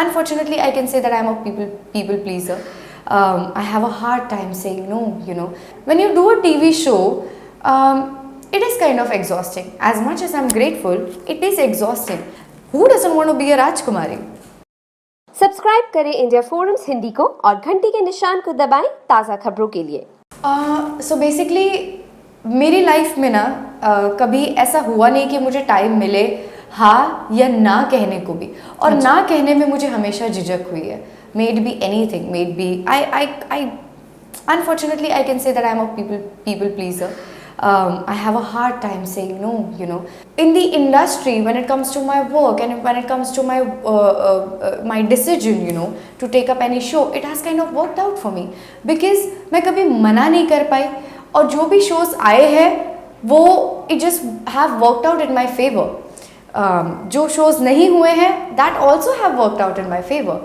unfortunately, I can say that I'm a people pleaser. I have a hard time saying no. When you do a TV show, it is kind of exhausting. As much as I'm grateful, it is exhausting. Who doesn't want to be a Rajkumari? Subscribe करें India forums Hindi को और घंटी के निशान को दबाएं ताज़ा खबरों के लिए। सो बेसिकली मेरी लाइफ में ना कभी ऐसा हुआ नहीं कि मुझे टाइम मिले हाँ या ना कहने को भी, और ना कहने में मुझे हमेशा झिझक हुई है. May it be anything, may it be I unfortunately I can say that I'm a people pleaser. I have a hard time saying no. In the industry, when it comes to my work and when it comes to my decision, to take up any show, it has kind of worked out for me because मैं कभी मना नहीं कर पाई, और जो भी shows आए हैं वो it just have worked out in my favor. जो shows नहीं हुए हैं that also have worked out in my favor.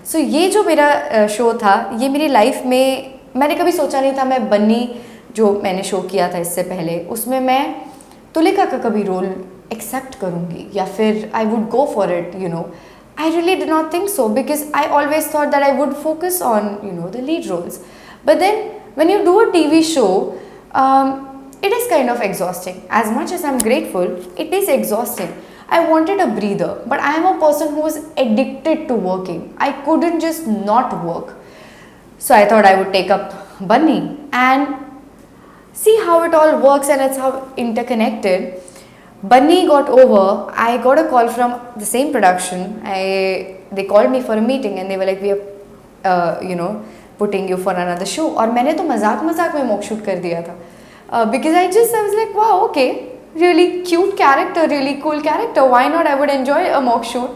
So ये जो मेरा शो था, ये मेरी लाइफ में मैंने कभी सोचा नहीं था. मैं बन्नी जो मैंने शो किया था इससे पहले, उसमें मैं तुलिका का कभी रोल एक्सेप्ट करूँगी या फिर I would go for it. I really did not think so because I always thought that I would focus on the lead roles. But then when you do a TV show, it is kind of exhausting. As much as I'm grateful, it is exhausting. I wanted a breather, but I am a person who was addicted to working. I couldn't just not work. So I thought I would take up Bunny and see how it all works, and it's how interconnected. Bunny got over. I got a call from the same production. They called me for a meeting and they were like, we are putting you for another show. और मैंने तो मजाक में mock shoot कर दिया था. Because I was like, wow, okay, really cute character, really cool character. Why not? I would enjoy a mock shoot.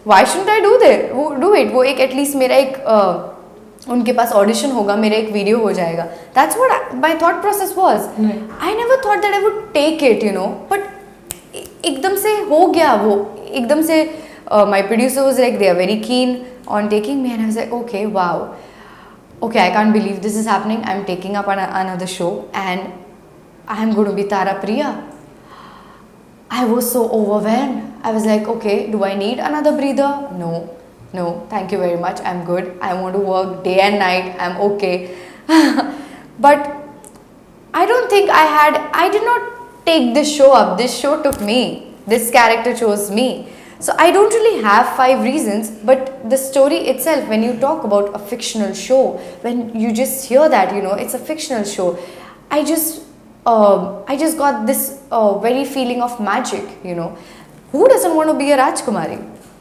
Why shouldn't I do it? वो एक at least मेरा एक उनके पास ऑडिशन होगा, मेरा एक वीडियो हो जाएगा. That's what my thought process was. I never thought that I would take it, but एकदम से हो गया वो. एकदम से my producer was like, they are very keen on taking me, and I was like, okay, wow. Okay, I can't believe this is happening. I'm taking up another show and I'm going to be Tara Priya. I was so overwhelmed. I was like, okay, do I need another breather? No, thank you very much. I'm good. I want to work day and night. I'm okay. But I don't think I did not take this show up. This show took me. This character chose me. So I don't really have 5 reasons, but the story itself, when you talk about a fictional show, when you just hear that, it's a fictional show, I just got this very feeling of magic. Who doesn't want to be a Rajkumari?